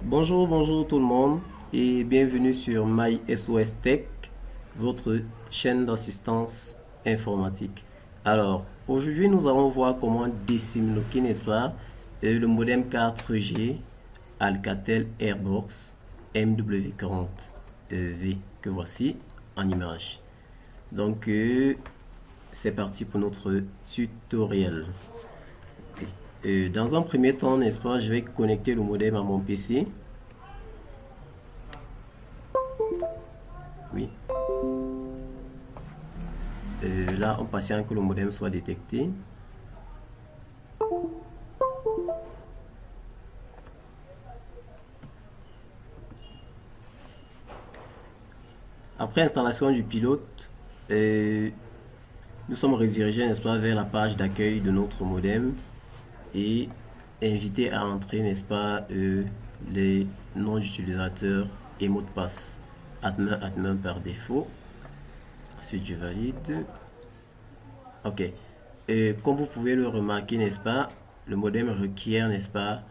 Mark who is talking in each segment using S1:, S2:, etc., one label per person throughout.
S1: Bonjour tout le monde et bienvenue sur MySOS Tech, votre chaîne d'assistance informatique. Alors, aujourd'hui nous allons voir comment décimloquer, n'est-ce pas, le modem 4G Alcatel Airbox MW40V que voici en image. Donc, c'est parti pour notre tutoriel. Dans un premier temps, n'est-ce pas, je vais connecter le modem à mon PC. Oui. Là, on patiente que le modem soit détecté. Après installation du pilote, nous sommes redirigés, n'est-ce pas, vers la page d'accueil de notre modem et invités à entrer, n'est-ce pas, les noms d'utilisateurs et mots de passe. Admin par défaut. Ensuite, je valide. Ok. Comme vous pouvez le remarquer, n'est-ce pas, le modem requiert, n'est-ce pas,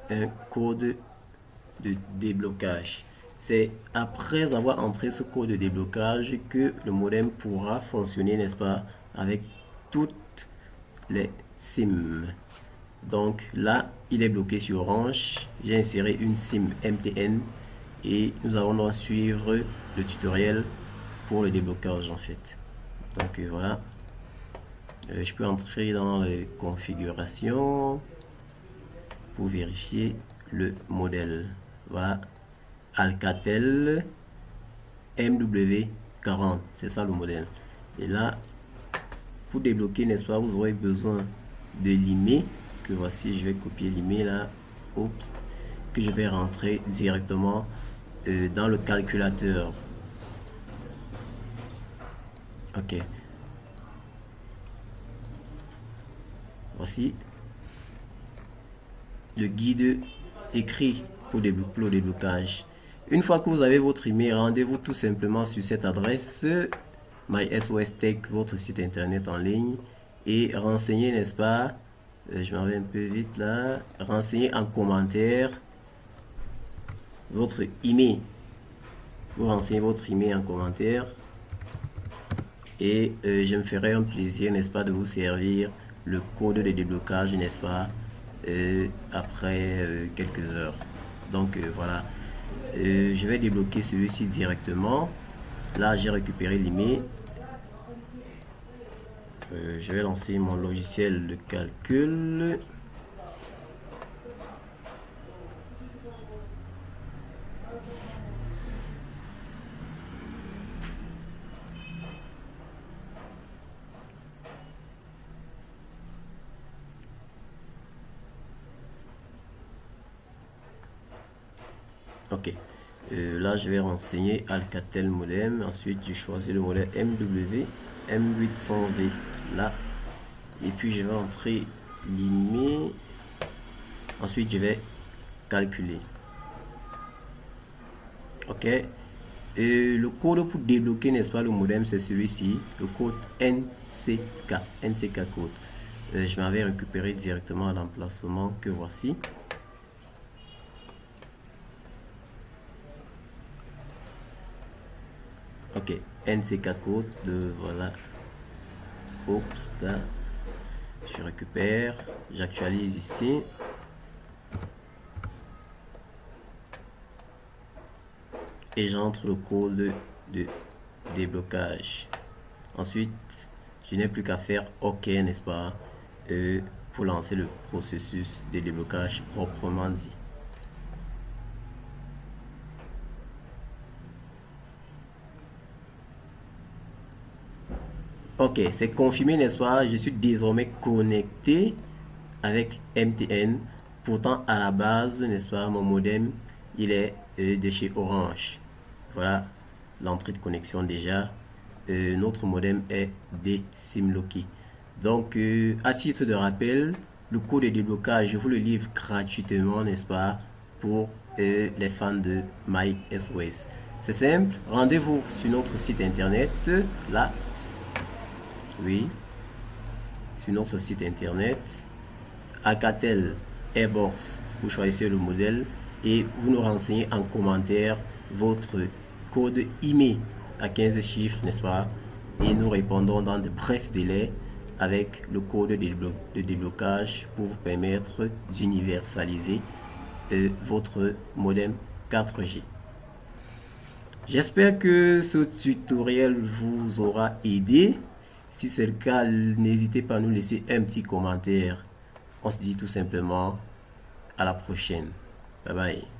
S1: un code de déblocage. C'est après avoir entré ce code de déblocage que le modem pourra fonctionner, n'est-ce pas, avec toutes les SIM. Donc là, il est bloqué sur Orange. J'ai inséré une SIM MTN et nous allons donc suivre le tutoriel pour le déblocage en fait. Donc voilà. Je peux entrer dans les configurations pour vérifier le modèle. Voilà, Alcatel MW40, c'est ça le modèle. Et là, pour débloquer, n'est-ce pas, vous aurez besoin de l'email, que voici, je vais copier l'email là, oups, que je vais rentrer directement dans le calculateur. Ok. Voici le guide écrit pour le déblocage. Une fois que vous avez votre email, rendez-vous tout simplement sur cette adresse MySOS votre site internet en ligne, et renseignez, n'est-ce pas, je m'en vais un peu vite là, renseignez en commentaire votre email. Vous renseignez votre email en commentaire et je me ferai un plaisir, n'est-ce pas, de vous servir le code de déblocage, n'est-ce pas, après quelques heures. Donc voilà, je vais débloquer celui-ci directement. Là, j'ai récupéré l'email. Je vais lancer mon logiciel de calcul. Ok. Là, je vais renseigner Alcatel modem. Ensuite, je choisis le modèle MW M800V. Là. Et puis, je vais entrer l'email. Ensuite, je vais calculer. Ok. Le code pour débloquer, n'est-ce pas, le modem, c'est celui-ci. Le code NCK. NCK code. Je m'avais récupéré directement à l'emplacement que voici. Ok, NCK code, voilà. Oups, là. Je récupère, j'actualise ici. Et j'entre le code de déblocage. Ensuite, je n'ai plus qu'à faire OK, n'est-ce pas, pour lancer le processus de déblocage proprement dit. Ok, c'est confirmé, n'est-ce pas? Je suis désormais connecté avec MTN. Pourtant, à la base, n'est-ce pas, mon modem, il est de chez Orange. Voilà l'entrée de connexion déjà. Notre modem est décimloqué. Donc, à titre de rappel, le code de déblocage, je vous le livre gratuitement, n'est-ce pas, pour les fans de MySOS. C'est simple, rendez-vous sur notre site internet, là, oui, sur notre site internet, Alcatel Airbox, vous choisissez le modèle et vous nous renseignez en commentaire votre code IMEI à 15 chiffres, n'est-ce pas? Et nous répondons dans de brefs délais avec le code de déblocage pour vous permettre d'universaliser votre modem 4G. J'espère que ce tutoriel vous aura aidé. Si c'est le cas, n'hésitez pas à nous laisser un petit commentaire. On se dit tout simplement à la prochaine. Bye bye.